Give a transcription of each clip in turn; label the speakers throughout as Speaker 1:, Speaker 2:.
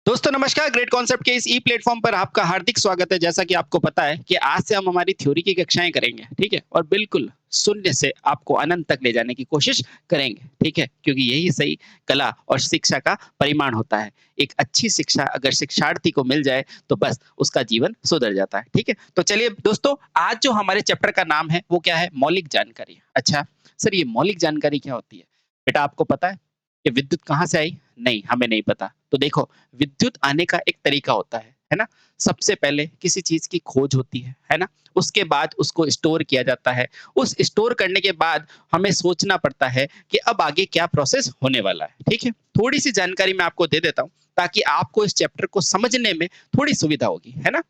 Speaker 1: दोस्तों नमस्कार, great concept के इस ई प्लेटफॉर्म पर आपका हार्दिक स्वागत है। जैसा कि आपको पता है कि आज से हम हमारी थ्योरी की कक्षाएं करेंगे, ठीक है? और बिल्कुल शून्य से आपको अनंत तक ले जाने की कोशिश करेंगे, ठीक है? क्योंकि यही सही कला और शिक्षा का परिमाण होता है। एक अच्छी शिक्षा अगर शिक्षार्थी को मिल जाए तो बस उसका जीवन सुधर जाता है, ठीक है? तो चलिए दोस्तों, आज जो हमारे चैप्टर का नाम है वो क्या है? मौलिक जानकारी। अच्छा, सर ये मौलिक जानकारी क्या होती है? बेटा आपको पता है कि विद्युत कहाँ से आई? नहीं, हमें नहीं पता। तो देखो, विद्युत आने का एक तरीका होता है ना? सबसे पहले किसी चीज़ की खोज होती है ना? उसके बाद उसको स्टोर किया जाता है। उस स्टोर करने के बाद हमें सोचना पड़ता है कि अब आगे क्या प्रोसेस होने वाला है, ठीक है? थोड़ी-सी जानकारी मैं आपको दे देता हूँ, ताकि आपको इस चैप्टर को समझने में थोड़ी सुविधा होगी, है ना?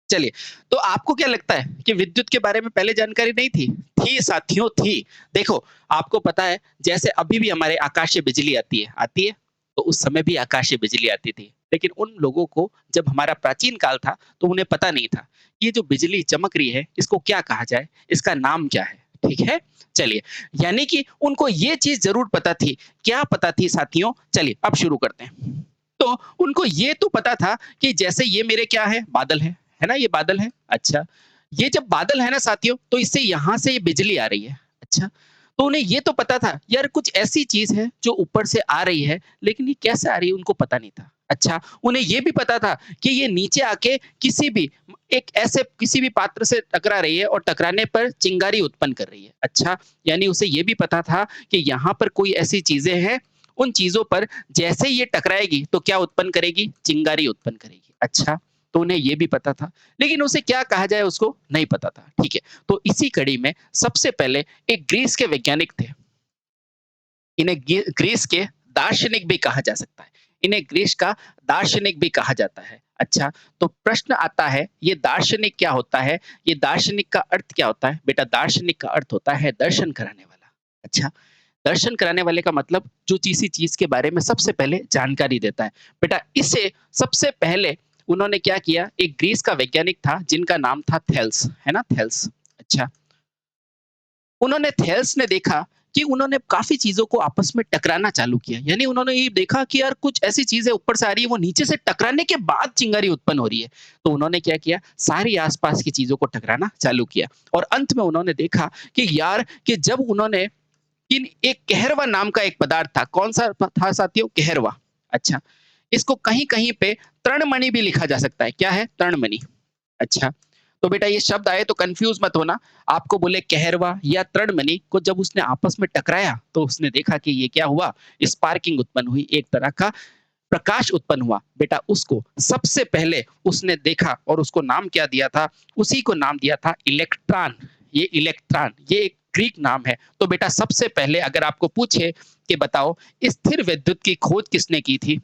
Speaker 1: चलिए, तो आपको क्या लगता है कि विद्युत के बारे में पहले जानकारी नहीं थी? थी साथियों, थी। देखो, आपको पता है जैसे अभी भी हमारे आकाशीय बिजली आती है, आती है? तो उस समय भी आकाशीय बिजली आती थी। लेकिन उन लोगों को जब हमारा प्राचीन काल था, तो उन्हें पता नहीं था, ये जो बिजली चमक रही है, इसको क्या कहा जाए? इसका नाम क्या है? ठीक है? चलिए, यानी कि उनको ये चीज़ ज़रूर पता थी। क्या पता थी साथियों? चलिए, अब शुरू करते हैं। तो उनको ये तो पता था कि जैसे ये मेरे क्या है ना? ये बादल है। अच्छा, ये जब बादल है ना साथियों, तो इससे यहाँ से ये बिजली आ रही है। अच्छा, तो उन्हें ये तो पता था यार कुछ ऐसी चीज़ है जो ऊपर से आ रही है, लेकिन ये कैसे आ रही है उनको पता नहीं था। अच्छा, उन्हें ये भी पता था कि ये नीचे आके किसी भी एक ऐसे किसी भी पात्र से टकरा रही है और टकराने पर चिंगारी उत्पन्न कर रही है। अच्छा, यानी उसे ये भी पता था कि यहाँ पर कोई ऐसी चीज़ें हैं, उन चीज़ों पर जैसे ही ये टकराएगी तो क्या उत्पन्न करेगी? चिंगारी उत्पन्न करेगी। अच्छा, तो उन्हें ये भी पता था, लेकिन उसे क्या कहा जाए उसको नहीं पता था, ठीक है? तो इसी कड़ी में सबसे पहले एक ग्रीस के वैज्ञानिक थे। इन्हें ग्रीस के दार्शनिक भी कहा जा सकता है। इन्हें ग्रीस का दार्शनिक भी कहा जाता है। अच्छा, तो प्रश्न आता है ये दार्शनिक क्या होता है? ये दार्शनिक का अर्थ क्या होता है? बेटा दार्शनिक का अर्थ होता है दर्शन कराने वाला। अच्छा, दर्शन कराने वाले का मतलब जो किसी चीज़ के बारे में सबसे पहले जानकारी देता है। बेटा इसे सबसे पहले उन्होंने क्या किया, एक ग्रीस का वैज्ञानिक था जिनका नाम था थेल्स, है ना? थेल्स। अच्छा, उन्होंने थेल्स ने देखा कि उन्होंने काफ़ी चीज़ों को आपस में टकराना चालू किया। यानी उन्होंने ये देखा कि यार कुछ ऐसी चीज़ें ऊपर से आ रही है, वो नीचे से टकराने के बाद चिंगारी उत्पन्न हो रही है। तो उन्होंने क्या किया, सारी आस-पास की चीज़ों को टकराना चालू किया और अंत में उन्होंने देखा कि यार कि जब उन्होंने इन एक कहरवा नाम का एक पदार्थ था। कौन-सा था साथियों? कहरवा। अच्छा, इसको कहीं-कहीं पे तृणमणि भी लिखा जा सकता है। क्या है? तृणमणि। अच्छा, तो बेटा ये शब्द आए तो कन्फ्यूज़ मत होना। आपको बोले कहरवा या तृणमणि को जब उसने आपस में टकराया, तो उसने देखा कि ये क्या हुआ? स्पार्किंग उत्पन्न हुई, एक तरह का प्रकाश उत्पन्न हुआ। बेटा उसको सबसे पहले उसने देखा और उसको नाम क्या दिया था? उसी को नाम दिया था इलेक्ट्रॉन। ये इलेक्ट्रॉन, ये एक ग्रीक नाम है। तो बेटा सबसे पहले अगर आपको पूछे कि बताओ स्थिर विद्युत की खोज किसने की थी?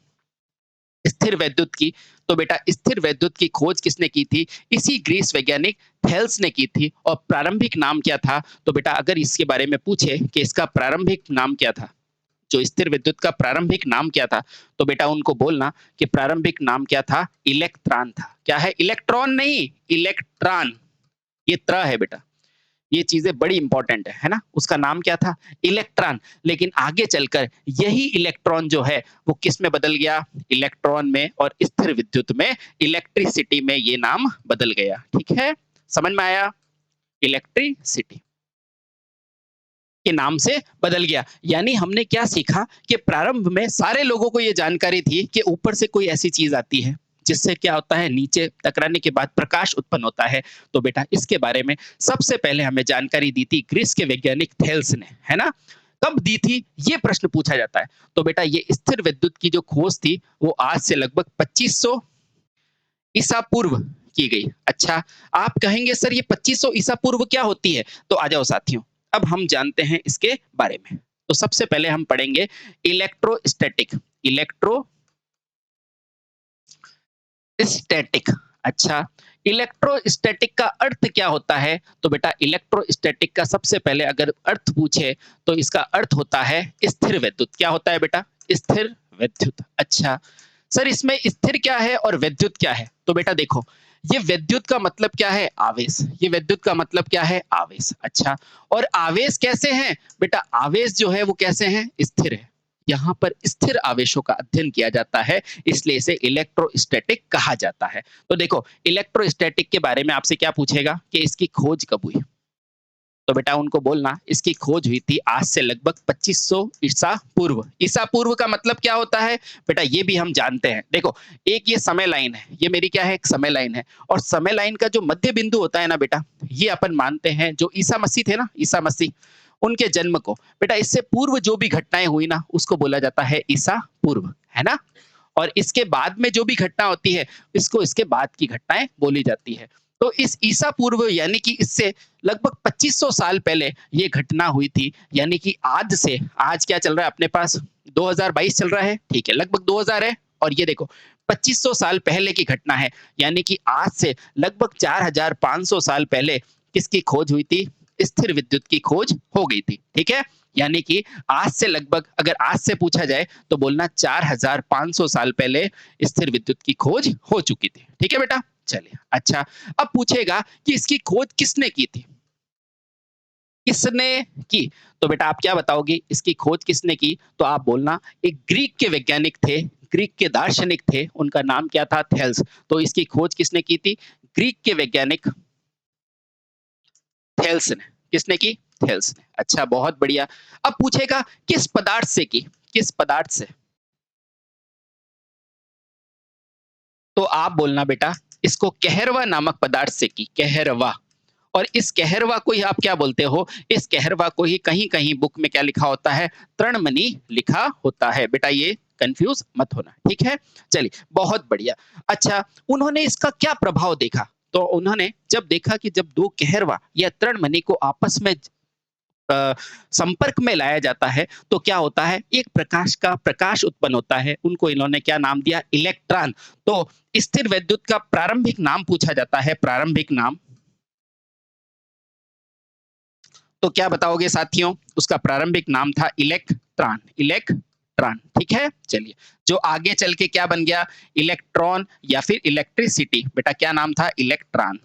Speaker 1: स्थिर विद्युत की, तो बेटा स्थिर विद्युत की खोज किसने की थी? इसी ग्रीस वैज्ञानिक थेल्स ने की थी और प्रारंभिक नाम क्या था? तो बेटा अगर इसके बारे में पूछे कि इसका प्रारंभिक नाम क्या था? जो स्थिर विद्युत का प्रारंभिक नाम क्या था? तो बेटा उनको बोलना कि प्रारंभिक नाम क्या था? इलेक्ट्रॉन था। क्या है? इलेक्ट्रॉन नहीं, इलेक्ट्रॉन। ये त्र है बेटा। ये चीज़ें बड़ी इम्पोर्टेंट है ना? उसका नाम क्या था? इलेक्ट्रॉन। लेकिन आगे चलकर यही इलेक्ट्रॉन जो है, वो किस में बदल गया? इलेक्ट्रॉन में और स्थिर विद्युत में, इलेक्ट्रिसिटी में ये नाम बदल गया। ठीक है? समझ में आया? इलेक्ट्रिसिटी के नाम से बदल गया। यानी हमने क्या सीखा कि प्रारंभ में सारे लोगों को ये जानकारी थी कि ऊपर से कोई ऐसी चीज़ आती है, जिससे क्या होता है नीचे टकराने के बाद प्रकाश उत्पन्न होता है। तो बेटा इसके बारे में सबसे पहले हमें जानकारी दी थी ग्रीस के वैज्ञानिक थेल्स ने, है ना? कब दी थी? ये प्रश्न पूछा जाता है। तो बेटा ये स्थिर विद्युत की जो खोज थी, वो आज से लगभग 2500 ईसा पूर्व की गई। अच्छा, आप कहेंगे सर ये 2500 ईसा पूर्व क्या होती है? तो आ जाओ साथियों, अब हम जानते हैं इसके बारे में। तो सबसे पहले हम पढ़ेंगे इलेक्ट्रोस्टैटिक। इलेक्ट्रोस्टैटिक। अच्छा, इलेक्ट्रोस्टैटिक का अर्थ क्या होता है? तो बेटा इलेक्ट्रोस्टैटिक का सबसे पहले अगर अर्थ पूछे तो इसका अर्थ होता है स्थिर विद्युत। क्या होता है बेटा? स्थिर विद्युत। अच्छा, सर इसमें स्थिर क्या है और विद्युत क्या है? तो बेटा देखो, ये विद्युत का मतलब क्या है? आवेश। ये विद्युत का मतलब क्या है? आवेश। अच्छा, और आवेश कैसे हैं? बेटा आवेश जो है वो कैसे हैं? स्थिर है। यहाँ पर स्थिर आवेशों का अध्ययन किया जाता है, इसलिए इसे इलेक्ट्रोस्टैटिक कहा जाता है। तो देखो, इलेक्ट्रोस्टैटिक के बारे में आपसे क्या पूछेगा कि इसकी खोज कब हुई? तो बेटा उनको बोलना इसकी खोज हुई थी आज से लगभग 2500 ईसा पूर्व। ईसा पूर्व का मतलब क्या होता है? बेटा ये भी हम जानते हैं। देखो, एक ये समय लाइन है, ये मेरी क्या है? एक समय लाइन है और समय लाइन का जो मध्य बिंदु होता है ना बेटा, ये अपन मानते हैं जो ईसा मसीह थे ना, ईसा मसीह, उनके जन्म को बेटा इससे पूर्व जो भी घटनाएँ हुई ना, उसको बोला जाता है ईसा पूर्व, है ना? और इसके बाद में जो भी घटना होती है, इसको इसके बाद की घटनाएँ बोली जाती है। तो इस ईसा पूर्व यानी कि इससे लगभग 2500 साल पहले ये घटना हुई थी, यानी कि आज से आज क्या चल रहा है अपने पास 2022 चल रहा है, ठीक है, लगभग 2000 है और ये देखो 2500 साल पहले की घटना है, यानी कि आज से लगभग 4500 साल पहले किसकी खोज हुई थी? स्थिर विद्युत की खोज हो गई थी, ठीक है? यानी कि आज से लगभग अगर आज से पूछा जाए तो बोलना 4500 साल पहले स्थिर विद्युत की खोज हो चुकी थी। ठीक है बेटा? चलिए, अच्छा अब पूछेगा कि इसकी खोज किसने की थी? किसने की? तो बेटा आप क्या बताओगे इसकी खोज किसने की? तो आप बोलना एक ग्रीक के वैज्ञानिक थे, ग्रीक के दार्शनिक थे, उनका नाम क्या था? थेल्स। तो इसकी खोज किसने की थी? ग्रीक के वैज्ञानिक थेल्स ने। किसने की? थेल्स ने। अच्छा बहुत बढ़िया। अब पूछेगा किस पदार्थ से की? किस पदार्थ से? तो आप बोलना बेटा इसको कहरवा नामक पदार्थ से की, कहरवा। और इस कहरवा को ही आप क्या बोलते हो? इस कहरवा को ही कहीं-कहीं बुक में क्या लिखा होता है? तृणमणि लिखा होता है। बेटा ये कंफ्यूज मत होना, ठीक है? चलिए, बहुत बढ़िया। अच्छा, उन्होंने इसका क्या प्रभाव देखा? तो उन्होंने जब देखा कि जब 2 कहरवा या तृणमणि को आपस में अ, संपर्क में लाया जाता है तो क्या होता है? एक प्रकाश उत्पन्न होता है। उनको इन्होंने क्या नाम दिया? इलेक्ट्रॉन। तो स्थिर विद्युत का प्रारंभिक नाम पूछा जाता है, प्रारंभिक नाम। तो क्या बताओगे साथियों? उसका प्रारंभिक नाम था इलेक्ट्रॉन, इलेक्ट्रॉन, ठीक है? चलिए, जो आगे चल के क्या बन गया? इलेक्ट्रॉन या फिर इलेक्ट्रिसिटी। बेटा क्या नाम था? इलेक्ट्रॉन।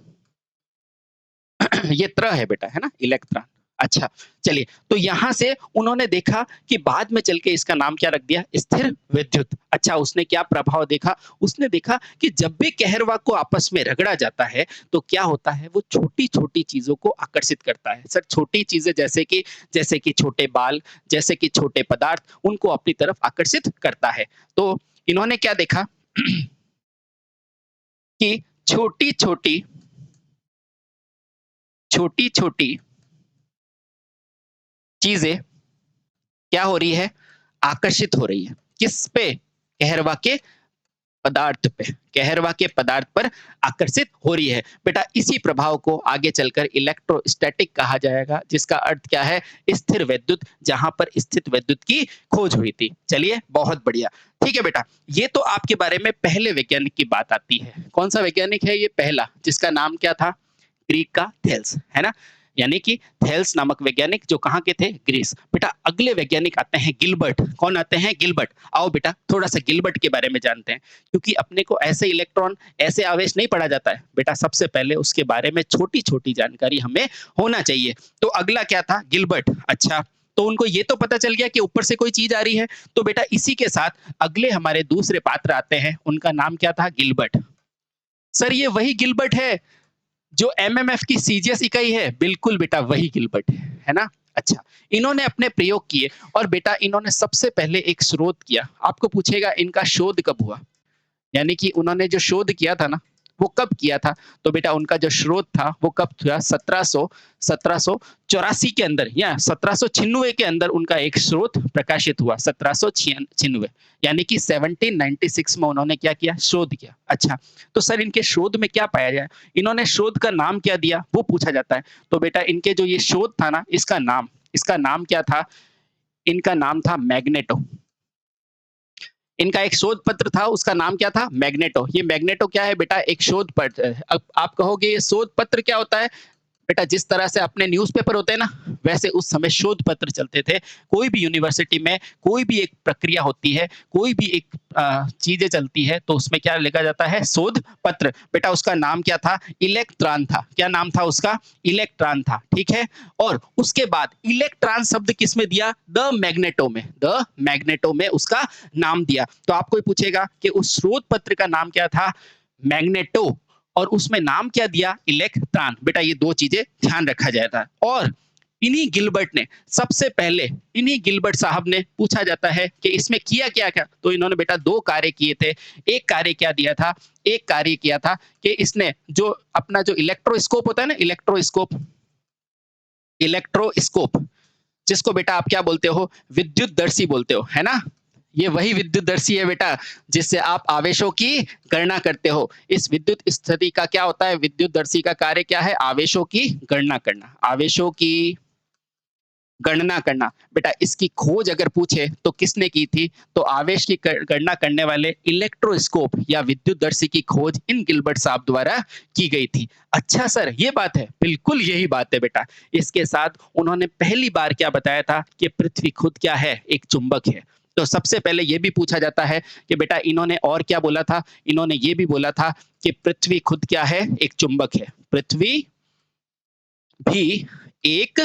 Speaker 1: ये त्र है बेटा, है ना? इलेक्ट्रॉन। अच्छा, चलिए, तो यहाँ से उन्होंने देखा कि बाद में चल के इसका नाम क्या रख दिया? स्थिर विद्युत। अच्छा, उसने क्या प्रभाव देखा? उसने देखा कि जब भी कहरवा को आपस में रगड़ा जाता है, तो क्या होता है? वो छोटी-छोटी चीज़ों को आकर्षित करता है। सर छोटी चीज़ें जैसे कि छोटे बाल, जैसे कि छोटे पदार्थ, उनको अपनी तरफ आकर्षित करता है। तो इन्होंने क्या देखा कि छोटी-छोटी छोटी-छोटी चीज़ें क्या हो रही है? आकर्षित हो रही है। किस पे? कहरवा के पदार्थ पे। कहरवा के पदार्थ पर आकर्षित हो रही है। बेटा इसी प्रभाव को आगे चलकर इलेक्ट्रोस्टैटिक कहा जाएगा, जिसका अर्थ क्या है? स्थिर विद्युत, जहाँ पर स्थित विद्युत की खोज हुई थी। चलिए, बहुत बढ़िया। ठीक है बेटा, ये तो आपके बारे में पहले वैज्ञानिक की बात आती है। कौन-सा वैज्ञानिक है ये? पहला, जिसका नाम क्या था? ग्रीक का थेल्स, है ना? यानी कि थेल्स नामक वैज्ञानिक जो कहाँ के थे? ग्रीस। बेटा अगले वैज्ञानिक आते हैं गिलबर्ट। कौन आते हैं? गिलबर्ट। आओ बेटा थोड़ा-सा गिलबर्ट के बारे में जानते हैं, क्योंकि अपने को ऐसे इलेक्ट्रॉन, ऐसे आवेश नहीं पढ़ा जाता है। बेटा सबसे पहले उसके बारे में छोटी-छोटी जानकारी हमें होना चाहिए। तो अगला क्या था? गिलबर्ट। अच्छा, तो उनको ये तो पता चल गया कि ऊपर से कोई चीज़ आ रही है। तो बेटा इसी के साथ अगले हमारे दूसरे पात्र आते हैं, उनका नाम क्या था? गिलबर्ट। सर ये वही गिलबर्ट है जो एमएमएफ की सीजीएस इकाई है, बिल्कुल बेटा वही गिलबर्ट है ना? अच्छा, इन्होंने अपने प्रयोग किए और बेटा इन्होंने सबसे पहले एक शोध किया। आपको पूछेगा इनका शोध कब हुआ? यानी कि उन्होंने जो शोध किया था ना, वो कब किया था? तो बेटा उनका जो शोध था वो कब हुआ? 1784 के अंदर या 1796 के अंदर उनका एक शोध प्रकाशित हुआ, 1796, यानी कि 1796 में उन्होंने क्या किया? शोध किया। अच्छा, तो सर इनके शोध में क्या पाया गया? इन्होंने शोध का नाम क्या दिया? वो पूछा जाता है। तो बेटा इनके जो ये शोध था ना, इसका नाम क्या था? इनका नाम था मैग्नेटो। इनका एक शोध पत्र था, उसका नाम क्या था? मैग्नेटो। ये मैग्नेटो क्या है बेटा? एक शोध पत्र है। अब आप कहोगे ये शोध पत्र क्या होता है? बेटा जिस तरह से अपने न्यूज़पेपर होते हैं ना, वैसे उस समय शोध पत्र चलते थे। कोई भी यूनिवर्सिटी में कोई भी एक प्रक्रिया होती है, कोई भी एक चीज़ें चलती है, तो उसमें क्या लिखा जाता है? शोध पत्र। बेटा उसका नाम क्या था? इलेक्ट्रॉन था। क्या नाम था उसका? इलेक्ट्रॉन था, ठीक है? और उसके बाद इलेक्ट्रॉन शब्द किसमें दिया? द मैग्नेटो में, द मैग्नेटो में उसका नाम दिया। तो आपको ये पूछेगा कि उस शोध पत्र का नाम क्या था? मैग्नेटो। और उसमें नाम क्या दिया? इलेक्ट्रॉन। बेटा ये 2 चीज़ें ध्यान रखा जाता है। और इन्हीं गिलबर्ट ने सबसे पहले, इन्हीं गिलबर्ट साहब ने पूछा जाता है कि इसमें किया क्या-क्या? तो इन्होंने बेटा 2 कार्य किए थे। एक कार्य क्या दिया था? एक कार्य किया था कि इसने जो अपना जो इलेक्ट्रोस्कोप होता है ना, इलेक्ट्रोस्कोप, इलेक्ट्रोस्कोप जिसको बेटा आप क्या बोलते हो? विद्युतदर्शी बोलते हो, है ना? ये वही विद्युतदर्शी है बेटा, जिससे आप आवेशों की गणना करते हो। इस विद्युत स्थिति का क्या होता है? विद्युतदर्शी का कार्य क्या है? आवेशों की गणना करना, आवेशों की गणना करना। बेटा इसकी खोज अगर पूछे तो किसने की थी? तो आवेश की गणना करने वाले इलेक्ट्रोस्कोप या विद्युतदर्शी की खोज इन गिलबर्ट साहब द्वारा की गई थी। अच्छा सर, ये बात है? बिल्कुल यही बात है बेटा। इसके साथ उन्होंने पहली बार क्या बताया था कि पृथ्वी खुद क्या है? एक चुंबक है। तो सबसे पहले ये भी पूछा जाता है कि बेटा इन्होंने और क्या बोला था? इन्होंने ये भी बोला था कि पृथ्वी खुद क्या है? एक चुंबक है। पृथ्वी भी एक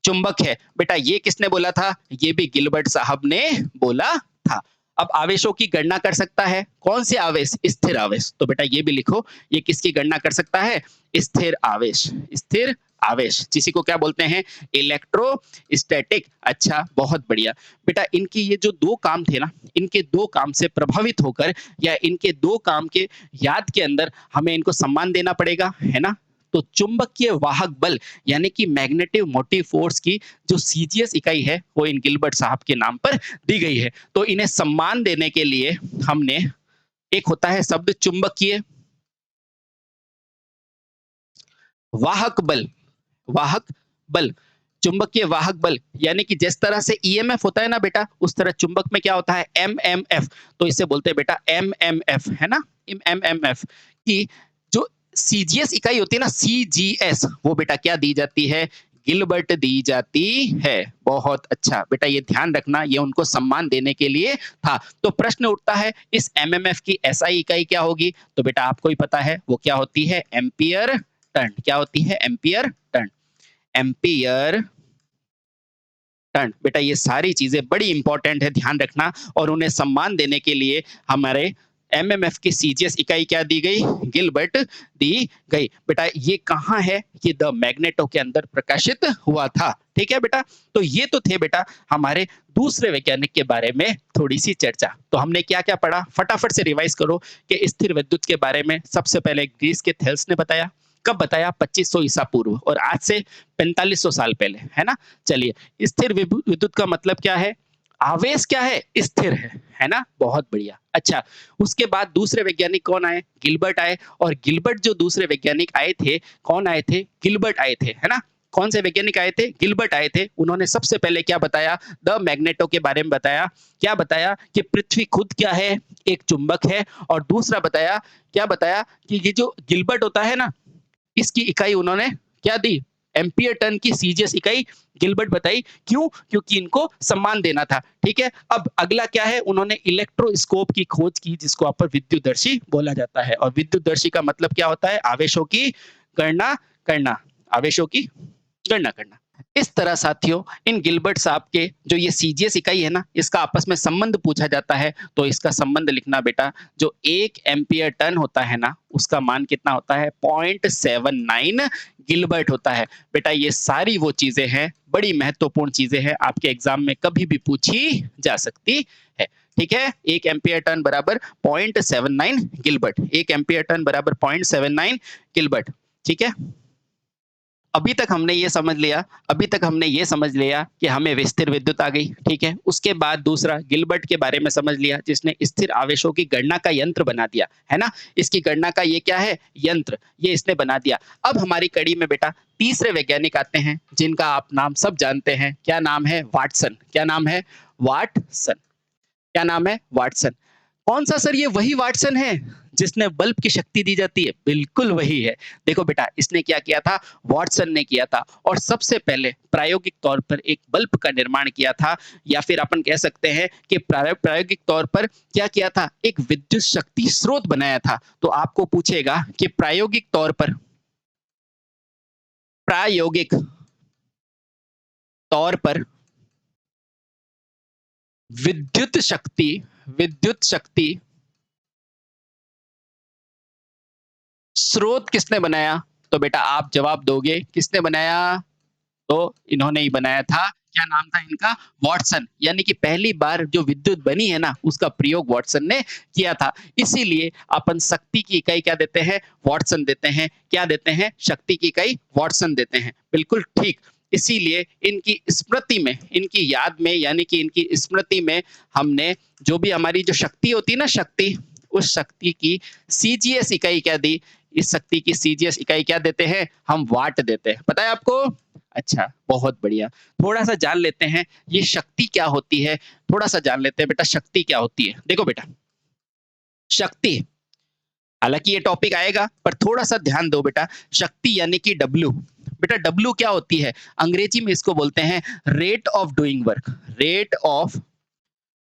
Speaker 1: चुंबक है। बेटा ये किसने बोला था? ये भी गिलबर्ट साहब ने बोला था। अब आवेशों की गणना कर सकता है। कौन से आवेश? स्थिर आवेश। तो बेटा ये भी लिखो, ये किसकी गणना कर सकता है? स्थिर आवेश। स्थिर आवेश जिसी को क्या बोलते हैं? इलेक्ट्रोस्टैटिक। अच्छा, बहुत बढ़िया। बेटा इनकी ये जो 2 काम थे ना, इनके 2 काम से प्रभावित होकर या इनके 2 काम के याद के अंदर हमें इनको सम्मान देना पड़ेगा, है ना? तो चुंबकीय वाहक बल यानी कि मैग्नेटिक मोटिव फोर्स की जो सीजीएस इकाई है वो इन गिलबर्ट साहब के नाम पर दी गई है। तो इन्हें सम्मान देने के लिए हमने, एक होता है शब्द चुंबकीय वाहक बल, वाहक बल, चुंबकीय वाहक बल यानी कि जिस तरह से ईएमएफ होता है ना बेटा, उस तरह चुंबक में क्या होता है? एमएमएफ। तो इसे बोलते हैं बेटा एमएमएफ, है ना? एमएमएफ की जो सीजीएस इकाई होती है ना, सीजीएस, वो बेटा क्या दी जाती है? गिलबर्ट दी जाती है। बहुत अच्छा बेटा, ये ध्यान रखना, ये उनको सम्मान देने के लिए था। तो प्रश्न उठता है इस एमएमएफ की एसआई इकाई क्या होगी? तो बेटा आपको ही पता है वो क्या होती है? Ampere turn. क्या होती है? Ampere turn. Ampere turn. बेटा ये सारी चीजें बड़ी इंपॉर्टेंट है, ध्यान रखना। और उन्हें सम्मान देने के लिए हमारे एमएमएफ की सीजीएस इकाई क्या दी गई? गिलबर्ट दी गई। बेटा ये कहाँ है? ये द मैग्नेटो के अंदर प्रकाशित हुआ था। ठीक है बेटा, तो ये तो थे बेटा हमारे दूसरे वैज्ञानिक के बारे में थोड़ी सी चर्चा। तो हमने क्या क्या पढ़ा? फटाफट से रिवाइज करो कि स्थिर विद्युत के बारे में सबसे पहले ग्रीस के थेल्स ने बताया। कब बताया? 2500 ईसा पूर्व, और आज से 4500 साल पहले, है ना? चलिए, स्थिर विद्युत का मतलब क्या है? आवेश क्या है? स्थिर है ना? बहुत बढ़िया। अच्छा, उसके बाद दूसरे वैज्ञानिक कौन आए? गिलबर्ट आए। और गिलबर्ट जो दूसरे वैज्ञानिक आए थे, कौन आए थे? गिलबर्ट आए थे, है ना? कौन से वैज्ञानिक आए थे? गिलबर्ट आए थे। उन्होंने सबसे पहले क्या बताया? द मैग्नेटो के बारे में बताया। क्या बताया? कि पृथ्वी खुद क्या है? एक चुंबक है। और दूसरा बताया, क्या बताया? कि ये जो गिलबर्ट होता है ना, इसकी इकाई उन्होंने क्या दी? एम्पियर टर्न की सीजीएस इकाई गिलबर्ट बताई। क्यों? क्योंकि इनको सम्मान देना था। ठीक है, अब अगला क्या है? उन्होंने इलेक्ट्रोस्कोप की खोज की, जिसको आप विद्युतदर्शी बोला जाता है। और विद्युतदर्शी का मतलब क्या होता है? आवेशों की गणना करना, आवेशों की गणना करना। इस तरह साथियों, इन गिलबर्ट साहब के जो ये सीजीएस इकाई है ना, इसका आपस में संबंध पूछा जाता है। तो इसका संबंध लिखना बेटा, जो 1 एम्पियर टन होता है ना, उसका मान कितना होता है? 0.79 गिलबर्ट होता है। बेटा ये सारी वो चीजें हैं, बड़ी महत्वपूर्ण चीजें हैं, आपके एग्जाम में कभी भी पूछी जा सकती है। ठीक है, 1 एम्पियर टन बराबर 0.79 गिलबर्ट। 1 एम्पियर टन बराबर 0.79 गिलबर्ट। ठीक है, अभी तक हमने ये समझ लिया, अभी तक हमने ये समझ लिया कि हमें स्थिर विद्युत आ गई। ठीक है, उसके बाद दूसरा गिलबर्ट के बारे में समझ लिया, जिसने स्थिर आवेशों की गणना का यंत्र बना दिया, है ना? इसकी गणना का ये क्या है? यंत्र, ये इसने बना दिया। अब हमारी कड़ी में बेटा तीसरे वैज्ञानिक आते हैं, जिनका आप नाम सब जानते हैं। क्या नाम है? वाटसन। क्या नाम है? वाटसन। क्या नाम है? वाटसन। कौन सा सर? ये वही वाटसन है जिसने बल्ब की शक्ति दी जाती है, बिल्कुल वही है। देखो बेटा, इसने क्या किया था, वाटसन ने किया था और सबसे पहले प्रायोगिक तौर पर एक बल्ब का निर्माण किया था, या फिर अपन कह सकते हैं कि प्रायोगिक तौर पर क्या किया था, एक विद्युत शक्ति स्रोत बनाया था। तो आपको पूछेगा कि प्रायोगिक तौर पर विद्युत शक्ति स्रोत किसने बनाया? तो बेटा आप जवाब दोगे किसने बनाया? तो इन्होंने ही बनाया था। क्या नाम था इनका? वाटसन। यानी कि पहली बार जो विद्युत बनी है ना, उसका प्रयोग वाटसन ने किया था। इसीलिए अपन शक्ति की इकाई क्या देते हैं? वाटसन देते हैं। क्या देते हैं? शक्ति की इकाई वाटसन देते हैं। बिल्कुल ठीक। इसीलिए इनकी स्मृति में, इनकी याद में, यानी कि इनकी स्मृति में हमने जो भी हमारी जो शक्ति होती है ना, शक्ति, उस शक्ति की सीजीएस इकाई क्या दी? इस शक्ति की सीजीएस इकाई क्या देते हैं? हम वाट देते हैं। पता है आपको? अच्छा, बहुत बढ़िया। थोड़ा-सा जान लेते हैं ये शक्ति क्या होती है? थोड़ा-सा जान लेते हैं बेटा शक्ति क्या होती है? देखो बेटा, शक्ति, हालाँकि ये टॉपिक आएगा पर थोड़ा-सा ध्यान दो बेटा। शक्ति यानी कि डब्ल्यू। बेटा डब्ल्यू क्या होती है? अंग्रेजी में इसको बोलते हैं rate of doing work. Rate of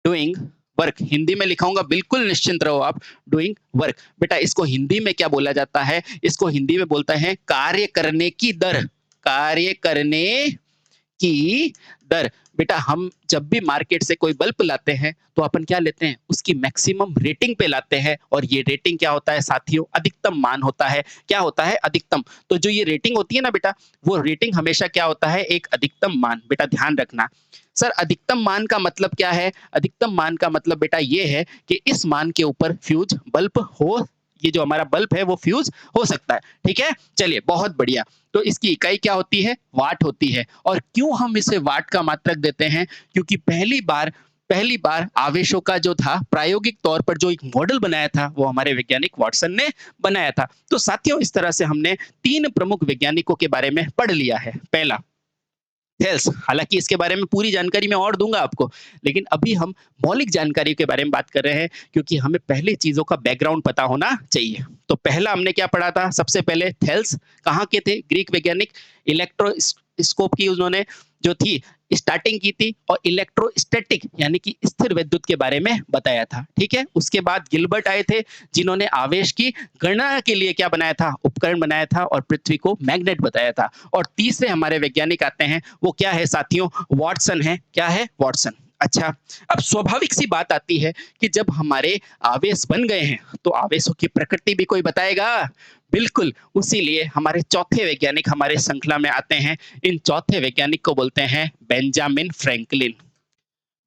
Speaker 1: doing work. Hindi में लिखाऊंगा, बिल्कुल निश्चिंत रहो आप। Doing work. बेटा इसको हिंदी में क्या बोला जाता है? इसको हिंदी में बोलते हैं कार्य करने की दर। कार्य करने की दर। बेटा हम जब भी मार्केट से कोई बल्ब लाते हैं तो अपन क्या लेते हैं? उसकी मैक्सिमम रेटिंग पे लाते हैं, और ये रेटिंग क्या होता है साथियों? अधिकतम मान होता है। क्या होता है? अधिकतम। तो जो ये रेटिंग होती है ना बेटा, वो रेटिंग हमेशा क्या होता है? एक अधिकतम मान। बेटा ध्यान रखना। सर अधिकतम मान का मतलब क्या है? अधिकतम मान का मतलब बेटा ये है कि इस मान के ऊपर फ्यूज बल्ब हो, ये जो हमारा बल्ब है वो फ्यूज हो सकता है। ठीक है, चलिए बहुत बढ़िया। तो इसकी इकाई क्या होती है? वाट होती है। और क्यों हम इसे वाट का मात्रक देते हैं? क्योंकि पहली बार आवेशों का जो था प्रायोगिक तौर पर जो एक मॉडल बनाया था वो हमारे वैज्ञानिक वाटसन ने बनाया था। तो साथियों इस तरह से हमने 3 प्रमुख वैज्ञानिकों के बारे में पढ़ लिया है। पहला हेल्स, हालांकि इसके बारे में पूरी जानकारी मैं और दूंगा आपको, लेकिन अभी हम मौलिक जानकारी के बारे में बात कर रहे हैं, क्योंकि हमें पहले चीजों का बैकग्राउंड पता होना चाहिए। तो पहला हमने क्या पढ़ा था? सबसे पहले थेल्स कहाँ के थे? ग्रीक वैज्ञानिक। इलेक्ट्रोस्कोप की उन्होंने जो थी स्टार्टिंग की थी, और इलेक्ट्रोस्टैटिक यानी कि स्थिर विद्युत के बारे में बताया था। ठीक है, उसके बाद गिलबर्ट आए थे, जिन्होंने आवेश की गणना के लिए क्या बनाया था? उपकरण बनाया था, और पृथ्वी को मैग्नेट बताया था। और तीसरे हमारे वैज्ञानिक आते हैं, वो क्या है साथियों? वाटसन है। क्या है? वाटसन। अच्छा, अब स्वाभाविक सी बात आती है कि जब हमारे आवेश बन गए हैं तो आवेशों की प्रकृति भी कोई बताएगा। बिल्कुल, उसीलिए हमारे चौथे वैज्ञानिक हमारे श्रृंखला में आते हैं। इन चौथे वैज्ञानिक को बोलते हैं बेंजामिन फ्रैंकलिन।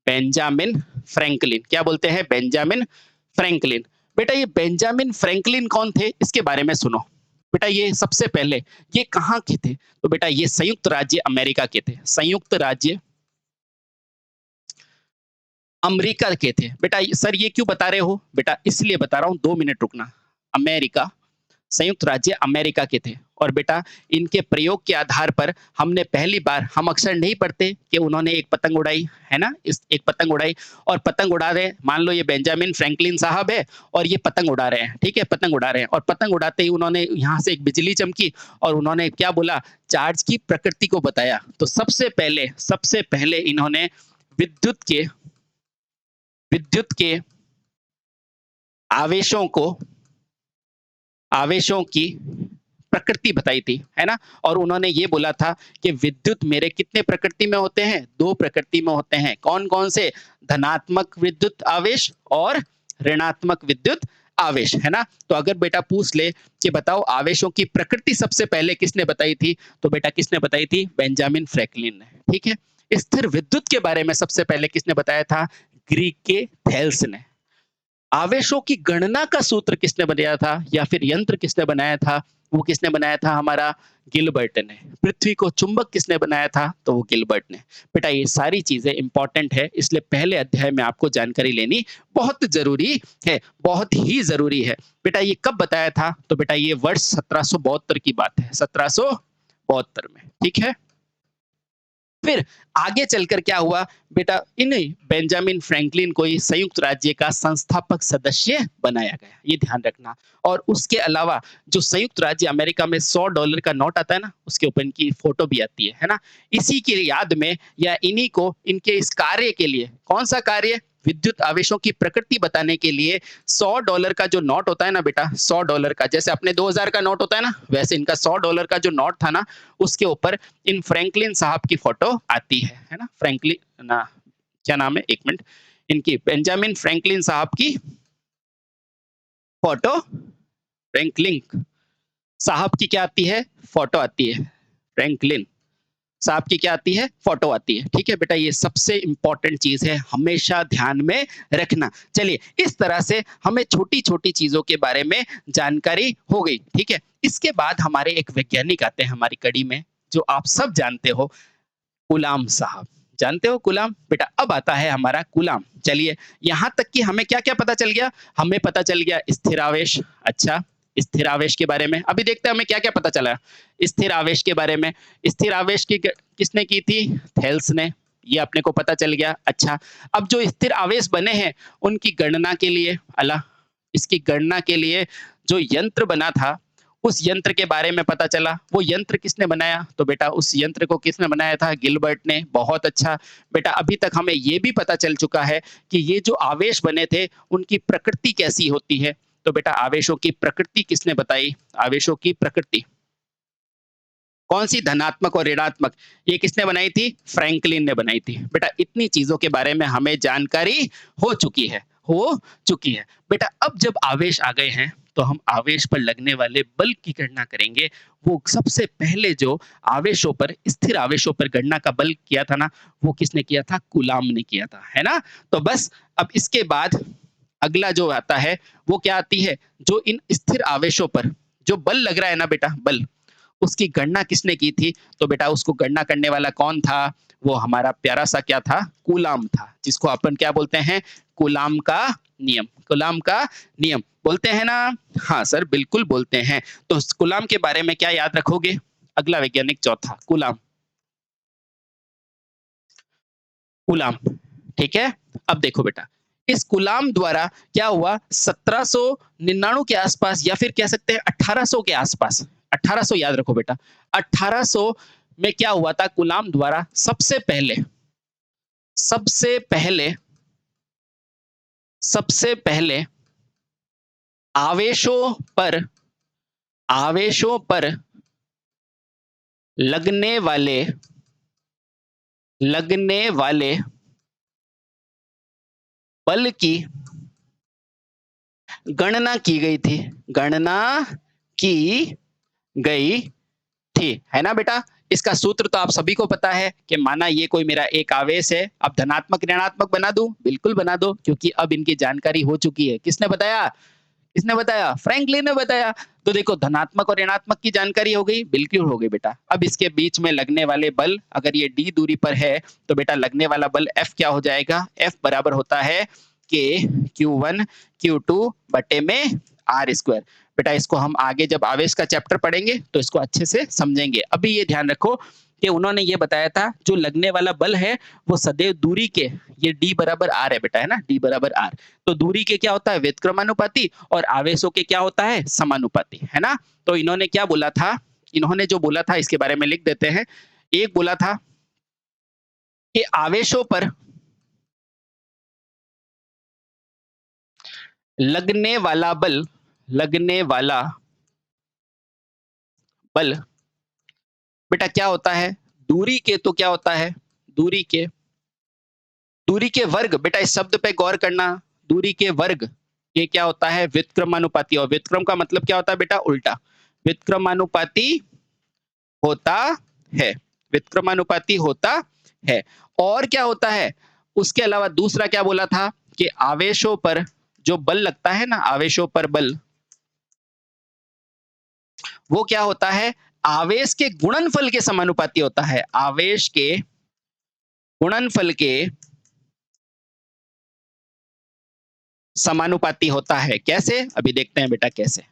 Speaker 1: Benjamin Franklin. क्या बोलते हैं? Benjamin Franklin. बेटा ये बेंजामिन फ्रैंकलिन कौन थे? इसके बारे में सुनो। बेटा ये सबसे पहले ये कहाँ के थे? तो बेटा ये संयुक्त राज्य अमेरिका के थे। संयुक्त राज्य अमेरिका के थे। बेटा सर ये क्यों बता रहे हो? बेटा इसलिए बता रहा हूँ, 2 मिनट रुकना। अमेरिका, संयुक्त राज्य अमेरिका के थे। और बेटा इनके प्रयोग के आधार पर हमने पहली बार, हम अक्सर नहीं पढ़ते कि उन्होंने एक पतंग उड़ाई है ना, इस एक पतंग उड़ाई, और पतंग उड़ा रहे, मान लो ये बेंजामिन फ्रैंकलिन साहब है और ये पतंग उड़ा रहे हैं। ठीक है, पतंग उड़ा रहे हैं, और पतंग उड़ाते ही उन्होंने यहाँ से एक बिजली चमकी और उन्होंने क्या बोला? चार्ज की प्रकृति को बताया। तो सबसे पहले इन्होंने विद्युत के विद्युत के आवेशों को आवेशों की प्रकृति बताई थी, है ना? और उन्होंने ये बोला था कि विद्युत मेरे कितने प्रकृति में होते हैं? 2 प्रकृति में होते हैं। कौन-कौन से? धनात्मक विद्युत आवेश और ऋणात्मक विद्युत आवेश, है ना? तो अगर बेटा पूछ ले कि बताओ आवेशों की प्रकृति सबसे पहले किसने बताई थी? तो बेटा किसने बताई थी? बेंजामिन फ्रैंकलिन ने। ठीक है? स्थिर विद्युत के बारे में सबसे पहले किसने बताया था? ग्रीक के थेल्स ने। आवेशों की गणना का सूत्र किसने बनाया था, या फिर यंत्र किसने बनाया था? वो किसने बनाया था? हमारा गिलबर्ट ने। पृथ्वी को चुंबक किसने बनाया था? तो वो गिलबर्ट ने। बेटा ये सारी चीजें इंपॉर्टेंट है, इसलिए पहले अध्याय में आपको जानकारी लेनी बहुत जरूरी है, बहुत ही जरूरी है। बेटा ये कब बताया था? तो बेटा ये वर्ष 1772 की बात है, 1772 में। ठीक है, फिर आगे चलकर क्या हुआ बेटा, इन्हें बेंजामिन फ्रैंकलिन को ही संयुक्त राज्य का संस्थापक सदस्य बनाया गया, ये ध्यान रखना। और उसके अलावा जो संयुक्त राज्य अमेरिका में $100 का नोट आता है ना, उसके ऊपर इनकी फोटो भी आती है ना। इसी की याद में या इन्हीं को इनके इस कार्य के लिए, कौन सा कार्य, विद्युत आवेशों की प्रकृति बताने के लिए $100 का जो नोट होता है ना बेटा, $100 का, जैसे अपने 2000 का नोट होता है ना, वैसे इनका $100 का जो नोट था ना, उसके ऊपर इन फ्रैंकलिन साहब की फोटो आती है ना। फ्रैंकलिन ना, क्या नाम है, एक मिनट, इनकी बेंजामिन फ्रैंकलिन साहब की फोटो, फ्रैंकलिन साहब की क्या आती है, फोटो आती है। फ्रैंकलिन साहब की क्या आती है, फोटो आती है। ठीक है बेटा, ये सबसे इंपॉर्टेंट चीज है, हमेशा ध्यान में रखना। चलिए, इस तरह से हमें छोटी छोटी चीजों के बारे में जानकारी हो गई। ठीक है, इसके बाद हमारे एक वैज्ञानिक आते हैं हमारी कड़ी में, जो आप सब जानते हो, कलाम साहब। जानते हो कलाम बेटा? अब आता है हमारा कलाम। चलिए, यहां तक कि हमें क्या क्या पता चल गया, हमें पता चल गया स्थिरावेश। अच्छा, स्थिर आवेश के बारे में अभी देखते हैं हमें क्या क्या पता चला। स्थिर आवेश के बारे में, स्थिर आवेश की किसने की थी, थेल्स ने, ये अपने को पता चल गया। अच्छा, अब जो स्थिर आवेश बने हैं उनकी गणना के लिए, अला इसकी गणना के लिए जो यंत्र बना था, उस यंत्र के बारे में पता चला। वो यंत्र किसने बनाया, तो बेटा उस यंत्र को किसने बनाया था, गिलबर्ट ने। बहुत अच्छा बेटा, अभी तक हमें ये भी पता चल चुका है कि ये जो आवेश बने थे उनकी प्रकृति कैसी होती है। तो बेटा आवेशों की प्रकृति किसने बताई, आवेशों की प्रकृति कौन सी, धनात्मक और ऋणात्मक, ये किसने बनाई थी, फ्रैंकलिन ने बनाई थी। बेटा इतनी चीजों के बारे में हमें जानकारी हो चुकी है, हो चुकी है। बेटा अब जब आवेश आ गए हैं तो हम आवेश पर लगने वाले बल की गणना करेंगे। वो सबसे पहले जो आवेशों पर, स्थिर आवेशों पर गणना का बल किया था ना, वो किसने किया था, कूलाम ने किया था, है ना। तो बस अब इसके बाद अगला जो आता है वो क्या आती है, जो इन स्थिर आवेशों पर जो बल लग रहा है ना बेटा, बल, उसकी गणना किसने की थी। तो बेटा उसको गणना करने वाला कौन था, वो हमारा प्यारा सा क्या था, कूलाम था, जिसको अपन क्या बोलते हैं, कूलाम का नियम। कूलाम का नियम बोलते हैं ना, हाँ सर बिल्कुल बोलते हैं। तो कूलाम के बारे में क्या याद रखोगे, अगला वैज्ञानिक चौथा, कूलाम। कूलाम, ठीक है। अब देखो बेटा, इस कूलाम द्वारा क्या हुआ, 1799 के आसपास, या फिर कह सकते हैं 1800 के आसपास, 1800 याद रखो बेटा, 1800 में क्या हुआ था, कूलाम द्वारा सबसे पहले, सबसे पहले, सबसे पहले आवेशों पर, आवेशों पर लगने वाले, लगने वाले बल की गणना की गई थी, गणना की गई थी, है ना बेटा। इसका सूत्र तो आप सभी को पता है कि माना ये कोई मेरा एक आवेश है, अब धनात्मक ऋणात्मक बना दूं, बिल्कुल बना दो, क्योंकि अब इनकी जानकारी हो चुकी है। किसने बताया, किसने बताया, फ्रैंकलिन ने बताया। तो देखो धनात्मक और ऋणात्मक की जानकारी हो गई, बिल्कुल हो गई बेटा। अब इसके बीच में लगने वाले बल, अगर ये डी दूरी पर है तो बेटा लगने वाला बल एफ क्या हो जाएगा, एफ बराबर होता है के Q1 Q2 बटे में आर स्क्वायर। बेटा इसको हम आगे जब आवेश का चैप्टर पढ़ेंगे तो इसको अच्छे से समझेंगे। अभी ये ध्यान रखो कि उन्होंने ये बताया था जो लगने वाला बल है वो सदैव दूरी के, ये डी बराबर आर है बेटा, है ना, डी बराबर आर। तो दूरी के क्या होता है, व्युत्क्रमानुपाती, और आवेशों के क्या होता है, समानुपाती, है ना। तो इन्होंने क्या बोला था, इन्होंने जो बोला था इसके बारे में लिख देते हैं। एक बोला था कि आवेशों पर लगने वाला बल, लगने वाला बल बेटा क्या होता है, दूरी के, तो क्या होता है, दूरी के, दूरी के वर्ग, बेटा इस शब्द पे गौर करना, दूरी के वर्ग, ये क्या होता है, व्युत्क्रमानुपाती। और व्युत्क्रम का मतलब क्या होता है बेटा, उल्टा, व्युत्क्रमानुपाती होता है, व्युत्क्रमानुपाती होता है। और क्या होता है, उसके अलावा दूसरा क्या बोला था कि आवेशों पर जो बल लगता है ना, आवेशों पर बल, वो क्या होता है, आवेश के गुणनफल के समानुपाती होता है, आवेश के गुणनफल के समानुपाती होता है। कैसे, अभी देखते हैं बेटा कैसे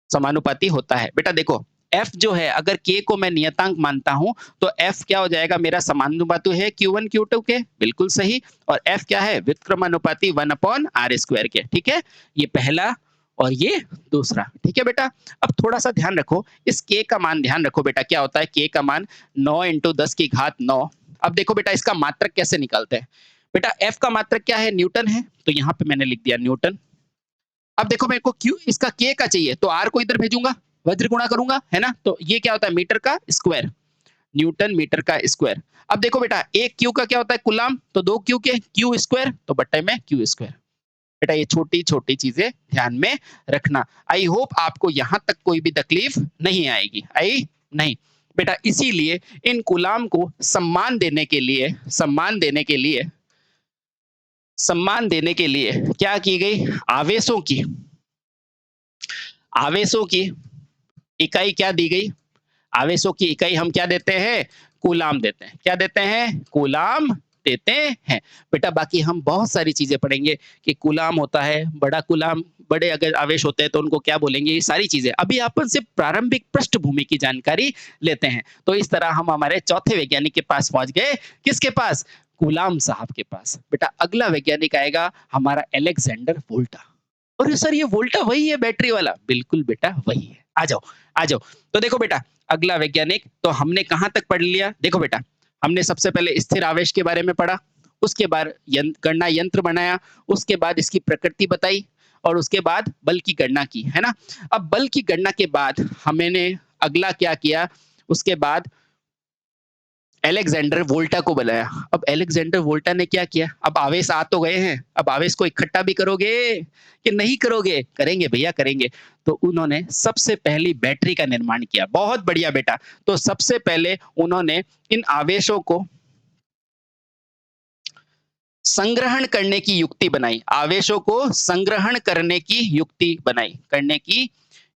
Speaker 1: समानुपाती होता है। बेटा देखो F जो है अगर K को मैं नियतांक मानता हूँ तो F क्या हो जाएगा मेरा समानुपाती है Q1 Q2 के, बिल्कुल सही। और F क्या है व्युत्क्रमानुपाती 1/r² के, ठीक है। ये पहला और ये दूसरा, ठीक है बेटा। अब थोड़ा सा ध्यान रखो, इस K का मान ध्यान रखो बेटा, क्या होता है K का मान 9 × 10�9। अब देखो बेटा इसका मात्रक कैसे निकालते हैं। बेटा F का मात्रक क्या है, न्यूटन है, तो यहाँ पे मैंने लिख दिया न्यूटन। अब देखो मेरे को क्यू इसका के का चाहिए तो आर को इधर भेजूंगा, वज्र गुणा करूंगा, है ना। तो ये क्या होता है मीटर का स्क्वायर, न्यूटन मीटर का स्क्वायर। अब देखो बेटा एक क्यू का क्या होता है कुलाम, तो दो क्यू के क्यू स्क्वायर, तो बट्टे में क्यू स्क्वायर। बेटा ये छोटी छोटी चीजें ध्यान में रखना। आई होप आपको यहां तक कोई भी तकलीफ नहीं आएगी, आई नहीं बेटा। इसीलिए इन कुलाम को सम्मान देने के लिए क्या की गई, आवेशों की इकाई क्या दी गई, आवेशों की इकाई हम क्या देते हैं, कूलाम देते हैं। क्या देते हैं, कूलाम देते हैं बेटा। बाकी हम बहुत सारी चीजें पढ़ेंगे कि कूलाम होता है, बड़ा कूलाम, बड़े अगर आवेश होते हैं तो उनको क्या बोलेंगे, ये सारी चीजें अभी अपन सिर्फ प्रारंभिक पृष्ठभूमि की जानकारी लेते हैं। तो इस तरह हम हमारे चौथे वैज्ञानिक के पास पहुंच गए, किसके पास, कूलाम साहब के पास। बेटा अगला वैज्ञानिक आएगा हमारा अलेक्जेंडर वोल्टा। और सर ये वोल्टा वही है बैटरी वाला, बिल्कुल बेटा वही है। आ जाओ आ जाओ। तो देखो बेटा अगला वैज्ञानिक तो हमने कहां तक पढ़ लिया, देखो बेटा हमने सबसे पहले स्थिर आवेश के बारे में पढ़ा, उसके बाद गणना यंत्र बनाया, उसके बाद इसकी प्रकृति बताई, और उसके बाद बल की गणना की, है ना। अब बल की गणना के बाद हमने अगला क्या किया, उसके बाद अलेक्जेंडर वोल्टा को बुलाया। अब अलेक्जेंडर वोल्टा ने क्या किया, अब आवेश आ तो गए हैं, अब आवेश को इकट्ठा भी करोगे कि नहीं करोगे, करेंगे भैया करेंगे। तो उन्होंने सबसे पहली बैटरी का निर्माण किया, बहुत बढ़िया बेटा। तो सबसे पहले उन्होंने इन आवेशों को संग्रहण करने की युक्ति बनाई, आवेशों को संग्रहण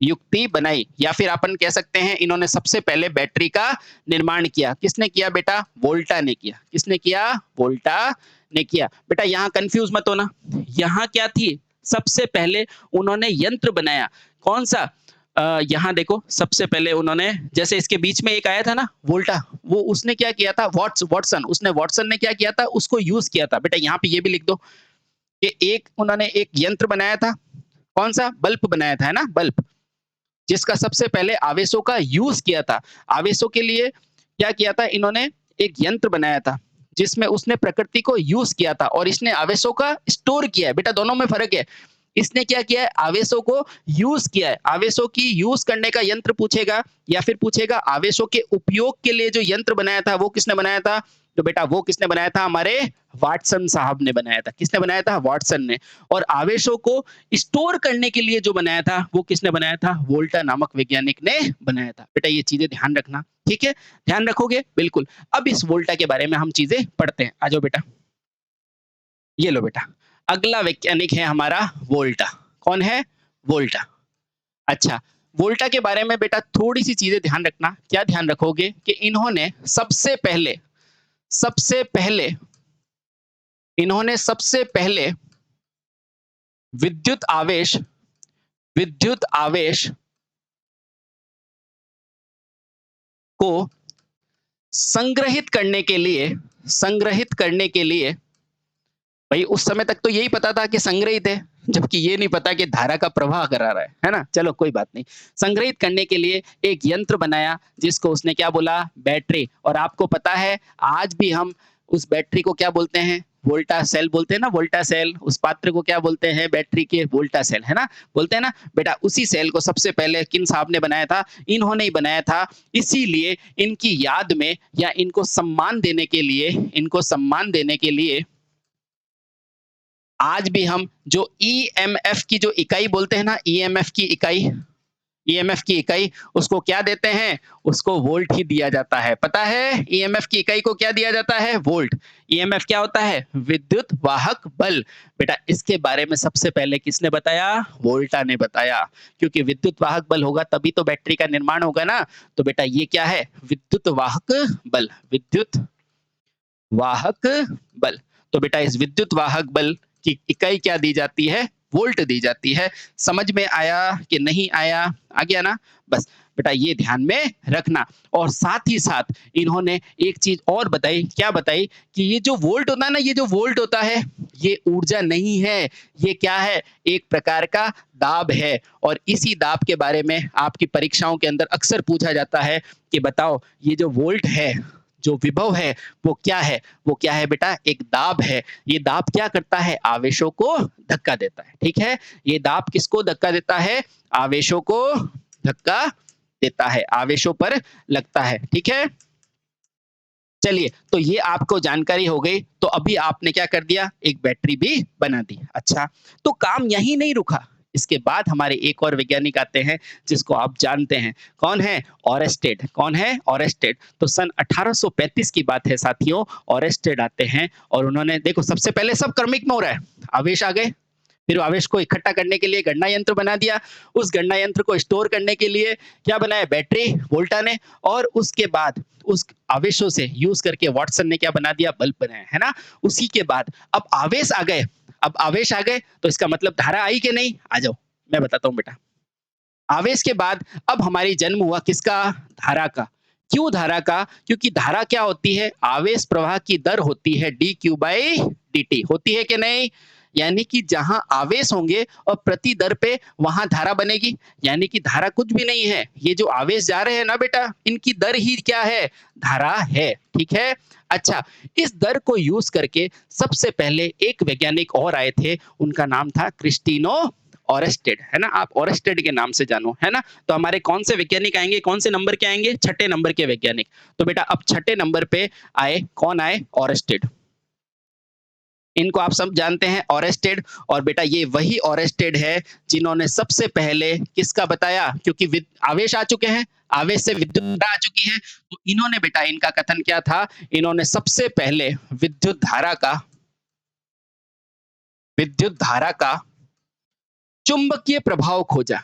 Speaker 1: युक्ति बनाई, या फिर अपन कह सकते हैं इन्होंने सबसे पहले बैटरी का निर्माण किया। किसने किया बेटा, वोल्टा ने किया। किसने किया, वोल्टा ने किया। बेटा यहाँ कंफ्यूज मत होना, यहाँ क्या थी, सबसे पहले उन्होंने यंत्र बनाया, कौन सा, यहाँ देखो सबसे पहले उन्होंने, जैसे इसके बीच में एक आया था ना वोल्टा, वो उसने क्या किया था, वाटसन ने क्या किया था, उसको यूज किया था। बेटा यहाँ पे ये भी लिख दो कि उन्होंने एक यंत्र बनाया था, कौन सा, बल्ब बनाया था, है ना, बल्ब, जिसका सबसे पहले आवेशों का यूज किया था। आवेशों के लिए क्या किया था इन्होंने, एक यंत्र बनाया था जिसमें उसने प्रकृति को यूज किया था, और इसने आवेशों का स्टोर किया है। बेटा दोनों में फर्क है, इसने क्या किया है, आवेशों को यूज किया है। आवेशों की यूज करने का यंत्र पूछेगा, या फिर पूछेगा आवेशों के उपयोग के लिए जो यंत्र बनाया था वो किसने बनाया था, तो बेटा वो किसने बनाया था, हमारे वाटसन साहब ने बनाया था। किसने बनाया था, वाटसन ने। और आवेशों को स्टोर करने के लिए जो बनाया था वो किसने बनाया था, वोल्टा नामक वैज्ञानिक ने बनाया था। बेटा ये चीजें ध्यान रखना, ठीक है, ध्यान रखोगे, बिल्कुल। अब इस वोल्टा के बारे में हम चीजें पढ़ते हैं, आ जाओ बेटा। ये लो बेटा, अगला वैज्ञानिक है हमारा वोल्टा। कौन है, वोल्टा। अच्छा, वोल्टा के बारे में बेटा थोड़ी सी चीजें ध्यान रखना। क्या ध्यान रखोगे कि सबसे पहले इन्होंने सबसे पहले विद्युत आवेश को संग्रहित करने के लिए भाई उस समय तक तो यही पता था कि संग्रहित है, जबकि ये नहीं पता कि धारा का प्रवाह करा रहा है ना। चलो कोई बात नहीं। संग्रहित करने के लिए एक यंत्र बनाया जिसको उसने क्या बोला, बैटरी। और आपको पता है आज भी हम उस बैटरी को क्या बोलते हैं, वोल्टा सेल बोलते हैं ना, वोल्टा सेल। उस पात्र को क्या बोलते हैं, बैटरी के, वोल्टा सेल, है ना, बोलते हैं ना बेटा। उसी सेल को सबसे पहले किन साहब ने बनाया था, इन्होंने ही बनाया था। इसीलिए इनकी याद में या इनको सम्मान देने के लिए आज भी हम जो ईएमएफ की जो इकाई बोलते हैं ना, ईएमएफ की इकाई उसको क्या देते हैं, उसको वोल्ट ही दिया जाता है। पता है ईएमएफ की इकाई को क्या दिया जाता है, वोल्ट। ईएमएफ क्या होता है, विद्युत वाहक बल। बेटा इसके बारे में सबसे पहले किसने बताया, वोल्टा ने बताया। क्योंकि विद्युत वाहक बल होगा तभी तो बैटरी का निर्माण होगा ना। तो बेटा ये क्या है, विद्युत वाहक बल, विद्युत वाहक बल। तो बेटा इस विद्युत वाहक बल की इकाई क्या दी जाती है, वोल्ट दी जाती है। समझ में आया कि नहीं आया, आ गया ना, बस बेटा ये ध्यान में रखना। और साथ ही साथ इन्होंने एक चीज और बताई, क्या बताई कि ये जो वोल्ट होता है ना, ये जो वोल्ट होता है ये ऊर्जा नहीं है, ये क्या है, एक प्रकार का दाब है। और इसी दाब के बारे में आपकी परीक्षाओं के अंदर अक्सर पूछा जाता है कि बताओ ये जो वोल्ट है, जो विभव है, वो क्या है, वो क्या है बेटा, एक दाब है। ये दाब क्या करता है, आवेशों को धक्का देता है। ठीक है, ये दाब किसको धक्का देता है, आवेशों को धक्का देता है, आवेशों पर लगता है। ठीक है, चलिए तो ये आपको जानकारी हो गई। तो अभी आपने क्या कर दिया, एक बैटरी भी बना दी। अच्छा, तो काम यहीं नहीं रुका, इसके बाद हमारे एक और वैज्ञानिक आते हैं जिसको आप जानते हैं, कौन है, ऑरेस्टेड। कौन है, ऑरेस्टेड। तो सन 1835 की बात है साथियों, ऑरेस्टेड आते हैं और उन्होंने देखो सबसे पहले सब क्रमिक में हो रहा है, आवेश आ गए, फिर आवेश को इकट्ठा करने के लिए गणना यंत्र बना दिया, उस गणना यंत्र को स्टोर करने के लिए क्या बनाया, बैटरी, वोल्टा ने, और उसके बाद उस आवेशों से यूज करके वाटसन ने क्या बना दिया, बल्ब बनाया, है ना। उसी के बाद अब आवेश आ गए, अब आवेश आ गए तो इसका मतलब धारा आई कि नहीं, आ जाओ मैं बताता हूँ बेटा। आवेश के बाद अब हमारी जन्म हुआ किसका, धारा का। क्यों धारा का, क्योंकि धारा क्या होती है, आवेश प्रवाह की दर होती है D Q by D T, होती है कि नहीं। यानी कि जहां आवेश होंगे और प्रति दर पे वहां धारा बनेगी, यानी कि धारा कुछ भी नहीं है, ये जो आवेश जा रहे हैं ना बेटा, इनकी दर ही क्या है, धारा है। ठीक है, अच्छा, इस दर को यूज करके सबसे पहले एक वैज्ञानिक और आए थे, उनका नाम था क्रिस्टिनो ऑरेस्टेड, है ना, आप ऑरेस्टेड के नाम से जानो, है ना। तो हमारे कौन से वैज्ञानिक आएंगे, कौन से नंबर के आएंगे, छठे नंबर के वैज्ञानिक। तो बेटा अब छठे नंबर पे आए, कौन आए, ऑरेस्टेड। इनको आप सब जानते हैं, ऑरेस्टेड। और बेटा ये वही ऑरेस्टेड है जिन्होंने सबसे पहले किसका बताया, क्योंकि आवेश आ चुके हैं, आवेश से विद्युत धारा आ चुकी है, तो इन्होंने बेटा, इनका कथन क्या था, इन्होंने सबसे पहले विद्युत धारा का चुंबकीय प्रभाव खोजा।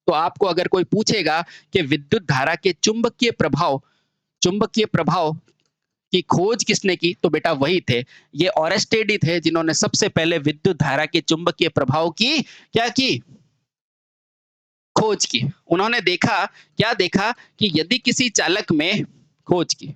Speaker 1: तो आपको अगर कोई पूछेगा कि विद्युत धारा के चुंबकीय प्रभाव की खोज किसने की, तो बेटा वही थे, ये ऑरेस्टेड ही थे जिन्होंने सबसे पहले विद्युत धारा के चुंबकीय प्रभाव की क्या की, खोज की। उन्होंने देखा, क्या देखा कि यदि किसी चालक में, खोज की,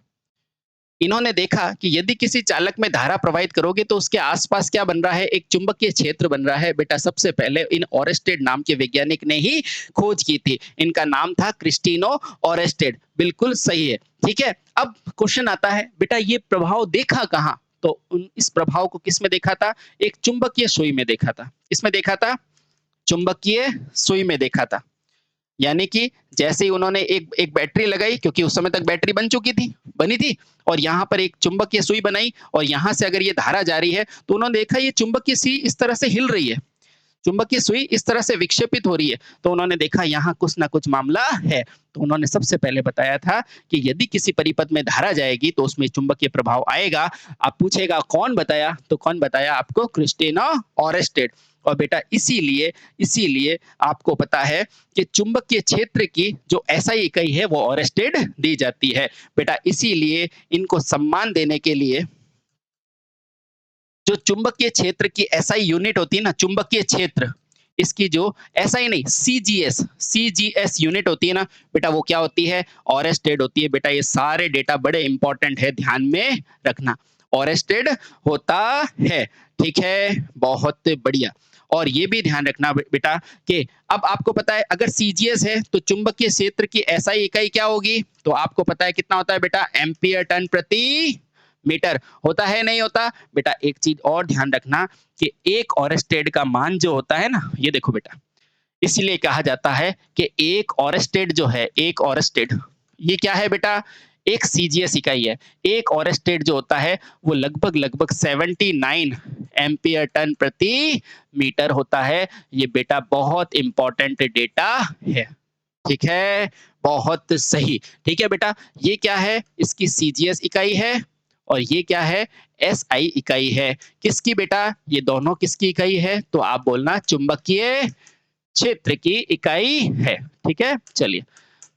Speaker 1: इन्होंने देखा कि यदि किसी चालक में धारा प्रवाहित करोगे तो उसके आसपास क्या बन रहा है, एक चुंबकीय क्षेत्र बन रहा है। बेटा सबसे पहले इन ऑरेस्टेड नाम के वैज्ञानिक ने ही खोज की थी, इनका नाम था क्रिस्टिनो ऑरेस्टेड, बिल्कुल सही है। ठीक है, अब क्वेश्चन आता है बेटा ये प्रभाव देखा कहाँ, तो इस प्रभाव को किस में देखा था, एक चुंबकीय सुई में देखा था। किसमें देखा था, चुंबकीय सुई में देखा था। यानी कि जैसे ही उन्होंने एक एक बैटरी लगाई, क्योंकि उस समय तक बैटरी बनी थी, और यहाँ पर एक चुंबकीय सुई बनाई, और यहाँ से अगर ये धारा जा रही है तो उन्होंने देखा ये चुंबकीय सुई इस तरह से हिल रही है, चुंबकीय सुई इस तरह से विक्षेपित हो रही है, तो उन्होंने देखा यहाँ कुछ ना कुछ मामला है। तो उन्होंने सबसे पहले बताया था कि यदि किसी परिपथ में धारा जाएगी तो उसमें चुंबकीय प्रभाव आएगा। आप पूछेगा कौन बताया, तो कौन बताया आपको, क्रिस्टिनो ऑरेस्टेड। और बेटा इसीलिए आपको पता है कि चुंबकीय क्षेत्र की जो एसआई इकाई है वो ऑरेस्टेड दी जाती है। बेटा इसीलिए इनको सम्मान देने के लिए जो चुंबकीय क्षेत्र की एसआई यूनिट होती है ना, चुंबकीय क्षेत्र, इसकी जो एसआई नहीं, सीजीएस यूनिट होती है ना बेटा, वो क्या होती है, ऑरेस्टेड होती है। बेटा ये सारे डेटा बड़े इंपॉर्टेंट है, ध्यान में रखना, ऑरेस्टेड होता है। ठीक है, बहुत बढ़िया। और ये भी ध्यान रखना बेटा कि अब आपको पता है अगर सीजीएस है तो चुंबकीय क्षेत्र की एसआई इकाई क्या होगी, तो आपको पता है कितना होता है बेटा, एम्पियर टन प्रति मीटर होता है, नहीं होता। बेटा एक चीज और ध्यान रखना कि एक ऑरेस्टेड का मान जो होता है ना, ये देखो बेटा, इसलिए कहा जाता है कि एक ऑरेस्टेड जो है, एक ऑरेस्टेड ये क्या है बेटा, एक सीजीएस इकाई है। एक ऑरेस्टेड जो होता है वो लगभग 79 एम्पियर टन प्रति मीटर होता है। ये बेटा बहुत इंपॉर्टेंट डेटा है। ठीक है, बहुत सही। ठीक है बेटा, ये क्या है, इसकी सीजीएस इकाई है, और ये क्या है, एसआई इकाई है। किसकी बेटा, ये दोनों किसकी इकाई है, तो आप बोलना चुंबकीय क्षेत्र की इकाई है। ठीक है, चलिए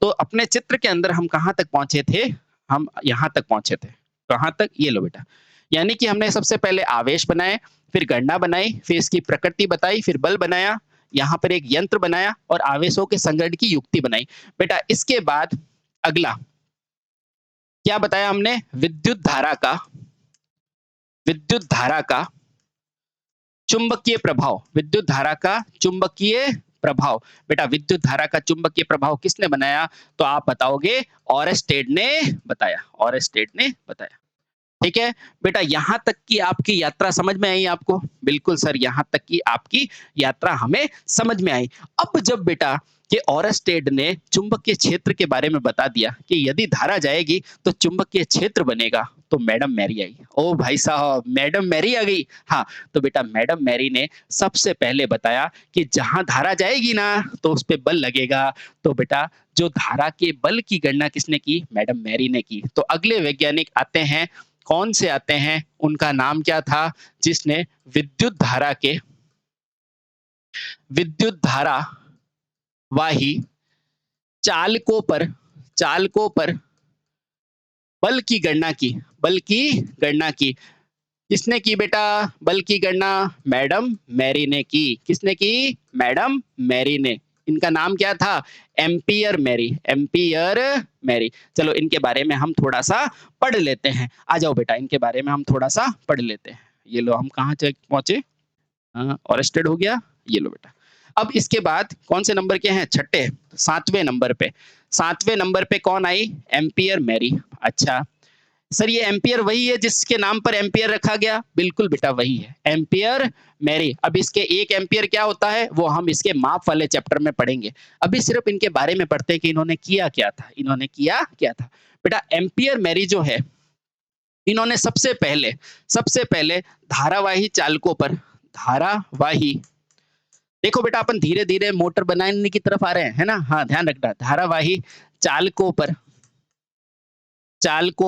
Speaker 1: तो अपने चित्र के अंदर हम कहां तक पहुंचे थे, हम यहां तक पहुंचे थे, कहां तक, ये लो बेटा, यानी कि हमने सबसे पहले आवेश बनाए, फिर गणना बनाई, फिर इसकी प्रकृति बताई, फिर बल बनाया, यहाँ पर एक यंत्र बनाया और आवेशों के संग्रहण की युक्ति बनाई। बेटा इसके बाद अगला क्या बताया हमने? विद्युत धारा का चुंबकीय प्रभाव, विद्युत धारा का चुंबकीय प्रभाव। बेटा विद्युत धारा का चुंबकीय प्रभाव किसने बनाया? तो आप बताओगे ऑरेस्टेड ने बताया, ऑरेस्टेड ने बताया। ठीक है बेटा, यहां तक की आपकी यात्रा समझ में आई आपको? बिल्कुल सर, यहां तक की आपकी यात्रा हमें समझ में आई। अब जब बेटा ये ऑरेस्टेड ने चुंबकीय क्षेत्र के बारे में बता दिया कि यदि धारा जाएगी तो चुंबकीय क्षेत्र बनेगा, तो मैडम मैरी आई। ओ भाई साहब, मैडम मैरी आ गई। हाँ, तो बेटा मैडम मैरी ने सबसे पहले बताया कि जहां धारा जाएगी ना तो उस पे बल लगेगा। तो बेटा जो धारा के बल की गणना किसने की? मैडम मैरी ने की। तो अगले वैज्ञानिक आते हैं, कौन से आते हैं? उनका नाम क्या था जिसने विद्युत धारा वाही चालकों पर बल की गणना की, बल की गणना की। किसने की बेटा बल की गणना? मैडम मैरी ने की। किसने की? मैडम मैरी ने। इनका नाम क्या था? Ampere Marie, Ampere Marie. चलो इनके बारे में हम थोड़ा सा पढ़ लेते हैं। आ जाओ बेटा, इनके बारे में हम थोड़ा सा पढ़ लेते हैं। ये लो, हम कहाँ पहुंचे? ऑरेस्टेड हो गया, ये लो बेटा। अब इसके बाद कौन से नंबर के हैं? छठे, सातवें नंबर पे। सातवें नंबर पे कौन आई? Ampere Marie. अच्छा सर, ये एम्पियर वही है जिसके नाम पर एम्पियर रखा गया? बिल्कुल बेटा वही है, एम्पियर मैरी। अब इसके एक एम्पियर क्या होता है वो हम इसके माप वाले चैप्टर में पढ़ेंगे। अभी सिर्फ इनके बारे में पढ़ते हैं कि इन्होंने किया क्या था। इन्होंने किया क्या था? बेटा एम्पियर मैरी जो है, इन्होंने सबसे पहले धारावाही, देखो बेटा अपन धीरे धीरे मोटर बनाने की तरफ आ रहे हैं, है ना? हाँ ध्यान रखना, धारावाही चालकों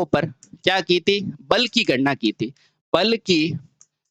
Speaker 1: पर क्या की थी? बल की गणना की थी, बल की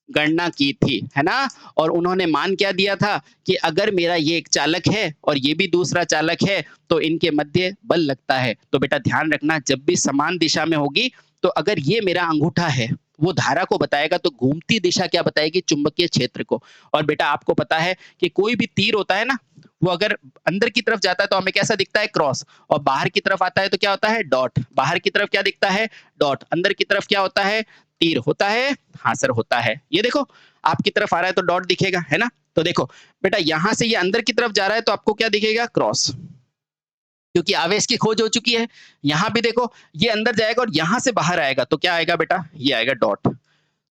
Speaker 1: गणना की थी, है ना? और उन्होंने मान क्या दिया था कि अगर मेरा ये एक चालक है और ये भी दूसरा चालक है तो इनके मध्य बल लगता है। तो बेटा ध्यान रखना, जब भी समान दिशा में होगी तो अगर ये मेरा अंगूठा है वो धारा को बताएगा तो घूमती दिशा क्या बताएगी? चुंबकीय क्षेत्र को। और बेटा आपको पता है कि कोई भी तीर होता है ना, वो अगर अंदर की तरफ जाता है तो हमें कैसा दिखता है? क्रॉस। और बाहर की तरफ आता है तो क्या होता है? डॉट। बाहर की तरफ क्या दिखता है? डॉट। अंदर की तरफ क्या होता है? तीर होता है। हाँ सर होता है। ये देखो, आपकी तरफ आ रहा है तो डॉट दिखेगा, है ना? तो देखो बेटा, यहां से ये अंदर की तरफ जा रहा है तो आपको क्या दिखेगा? क्रॉस, क्योंकि आवेश की खोज हो चुकी है। यहां भी देखो, ये अंदर जाएगा और यहां से बाहर आएगा तो क्या आएगा बेटा? ये आएगा डॉट।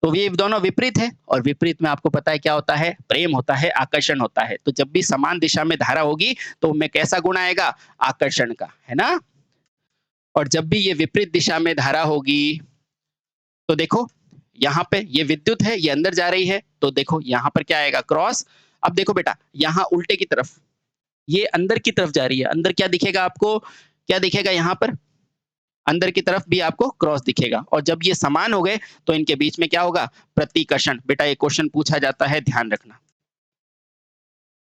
Speaker 1: तो ये दोनों विपरीत है, और विपरीत में आपको पता है क्या होता है? प्रेम होता है, आकर्षण होता है। तो जब भी समान दिशा में धारा होगी तो उनमें कैसा गुण आएगा? आकर्षण का, है ना? और जब भी ये विपरीत दिशा में धारा होगी तो देखो, यहाँ पे ये विद्युत है, ये अंदर जा रही है, तो देखो यहाँ पर क्या आएगा? क्रॉस। अब देखो बेटा, यहाँ उल्टे की तरफ, ये अंदर की तरफ जा रही है, अंदर क्या दिखेगा आपको? क्या दिखेगा यहाँ पर? अंदर की तरफ भी आपको क्रॉस दिखेगा। और जब ये समान हो गए तो इनके बीच में क्या होगा? प्रतिकर्षण। बेटा ये क्वेश्चन पूछा जाता है, ध्यान रखना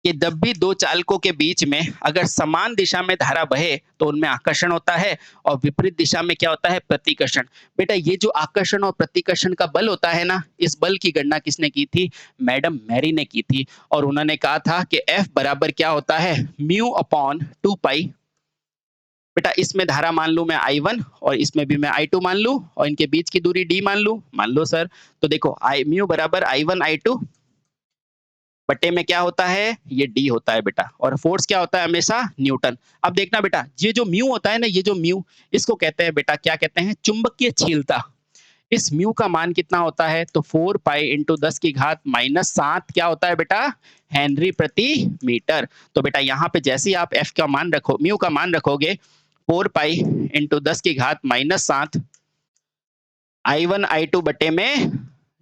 Speaker 1: कि जब भी दो चालकों के बीच में अगर समान दिशा में धारा बहे तो उनमें आकर्षण होता है, और विपरीत दिशा में क्या होता है? प्रतिकर्षण। बेटा ये जो आकर्षण और प्रतिकर्षण का बल होता है ना, इस बल की गणना किसने की थी? मैडम मैरी ने की थी। और उन्होंने कहा था कि F बराबर क्या होता है? म्यू अपॉन 2 पाई। बेटा इसमें धारा मान लूं मैं I1 और इसमें भी मैं I2 मान लूं, और इनके बीच की दूरी d मान लो सर। तो देखो म्यू बराबर I1 I2 बटे में क्या होता है? ये d होता है बेटा। और फोर्स क्या होता है? हमेशा न्यूटन। अब देखना बेटा, ये जो म्यू होता है ना, ये जो म्यू, इसको कहते हैं बेटा, क्या कहते हैं? चुंबकीयशीलता। इस म्यू का मान कितना होता है? तो 4 पाई इंटू 10 की घात -7 क्या होता है बेटा? हेनरी प्रति मीटर। तो बेटा यहाँ पे जैसे ही आप एफ का मान रखो, म्यू का मान रखोगे 4 पाई इंटू 10 की घात -7 I1 I2 बटे में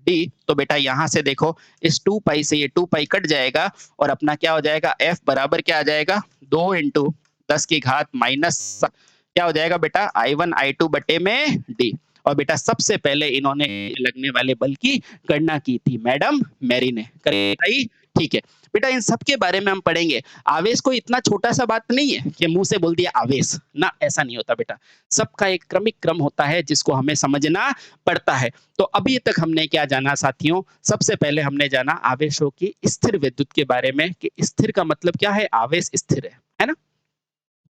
Speaker 1: डी, तो बेटा यहां से देखो, इस 2 पाई से ये 2 पाई कट जाएगा और अपना क्या हो जाएगा? F बराबर क्या आ जाएगा? 2 इंटू 10 की घात माइनस क्या हो जाएगा बेटा? I1 I2 बटे में डी। और बेटा सबसे पहले इन्होंने लगने वाले बल की गणना की थी मैडम मैरी ने। Correct I? ठीक है। बेटा इन सब के बारे में हम पढ़ेंगे। आवेश कोई इतना छोटा-सा बात नहीं है कि मुँह से बोल दिया आवेश, ना ऐसा नहीं होता बेटा। सबका एक क्रमिक क्रम होता है जिसको हमें समझना पड़ता है। तो अभी तक हमने क्या जाना साथियों? सबसे पहले हमने जाना आवेशों की स्थिर विद्युत के बारे में कि स्थिर का मतलब क्या है? आवेश स्थिर है ना?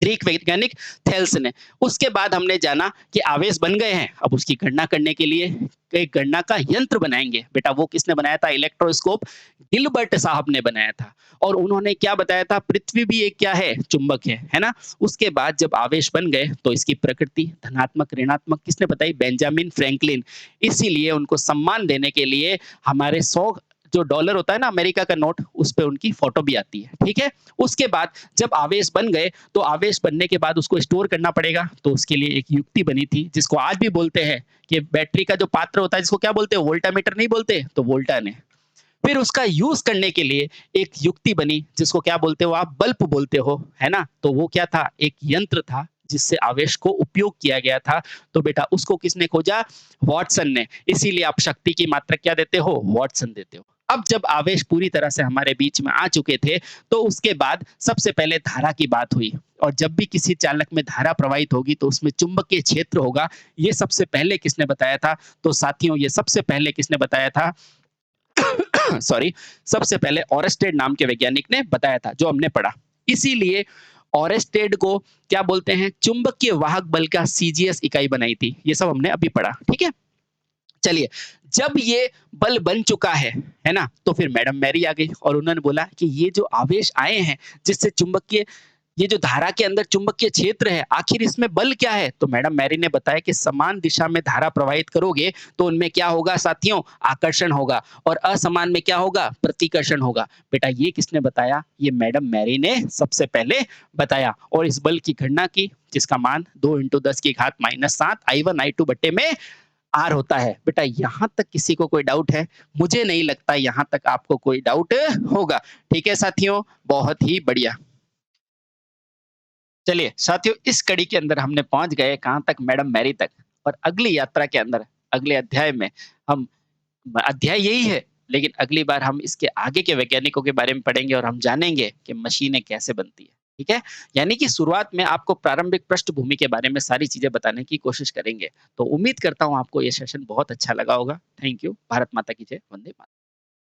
Speaker 1: ग्रीक वैज्ञानिक थेल्स ने। उसके बाद हमने जाना कि आवेश बन गए हैं, अब उसकी गणना करने के लिए एक गणना का यंत्र बनाएँगे। बेटा वो किसने बनाया था? इलेक्ट्रोस्कोप गिलबर्ट साहब ने बनाया था और उन्होंने क्या बताया था? पृथ्वी भी एक क्या है? चुंबक है ना? उसके बाद जब आवेश बन गए तो इसकी प्रकृति धनात्मक, ऋणात्मक किसने बताई? Benjamin Franklin. इसीलिए उनको सम्मान देने के लिए हमारे 100 जो डॉलर होता है ना अमेरिका का नोट, उस पे उनकी फोटो भी आती है, ठीक है? उसके बाद जब आवेश बन गए तो आवेश बनने के बाद उसको स्टोर करना पड़ेगा, तो उसके लिए एक युक्ति बनी थी जिसको आज भी बोलते हैं कि बैटरी का जो पात्र होता है जिसको क्या बोलते हैं? वोल्टामीटर नहीं बोलते? तो वोल्टा ने। फिर उसका यूज़ करने के लिए एक युक्ति बनी जिसको क्या बोलते हो आप? बल्ब बोलते हो, है ना? तो वो क्या था? एक यंत्र था जिससे आवेश को उपयोग किया गया था। तो बेटा उसको किसने खोजा? वाटसन ने। इसीलिए आप शक्ति की मात्रा क्या देते हो? वाटसन देते हो। अब जब आवेश पूरी तरह से हमारे बीच में आ चुके थे, तो उसके बाद सबसे पहले धारा की बात हुई और जब भी किसी चालक में धारा प्रवाहित होगी तो उसमें चुंबकीय क्षेत्र होगा। ये सबसे पहले किसने बताया था? तो साथियों ये सबसे पहले किसने बताया था? सॉरी, सबसे पहले ओरेस्टेड नाम के वैज्ञानिक ने बताया था, जो हमने पढ़ा। इसीलिए ओरेस्टेड को क्या बोलते हैं? चुंबकीय वाहक बल का सीजीएस इकाई बनाई थी। ये सब हमने अभी पढ़ा, ठीक है? चलिए, जब ये बल बन चुका है ना? तो फिर मैडम मैरी आ गई और उन्होंने बोला कि ये जो आवेश आए हैं, जिससे चुंबकीय ये जो धारा के अंदर चुंबकीय क्षेत्र है, आखिर इसमें बल क्या है? तो मैडम मैरी ने बताया कि समान दिशा में धारा प्रवाहित करोगे, तो उनमें क्या होगा साथियों? आकर्षण होगा और असमान में क्या होगा? प्रतिकर्षण होगा। बेटा ये किसने बताया? ये मैडम मैरी ने सबसे पहले बताया और इस बल की गणना की, जिसका मान 2 × 10 की घात -7 I1 I2 बट्टे में आर होता है। बेटा यहाँ तक किसी को कोई डाउट है? मुझे नहीं लगता यहाँ तक आपको कोई डाउट होगा। ठीक है साथियों? बहुत ही बढ़िया। चलिए साथियों इस कड़ी के अंदर हमने पहुँच गए कहाँ तक? मैडम मैरी तक और अगली यात्रा के अंदर, अगले अध्याय में हम अध्याय यही है, लेकिन अगली बार हम इसके आगे के वैज्ञानिकों के बारे में पढ़ेंगे और हम जानेंगे कि मशीनें कैसे बनती है। ठीक है? यानी कि शुरुआत में आपको प्रारंभिक पृष्ठभूमि के बारे में सारी चीज़ें बताने की कोशिश करेंगे। तो उम्मीद करता हूँ आपको ये सेशन बहुत अच्छा लगा होगा। Thank you. भारत माता की जय। वंदे मातरम।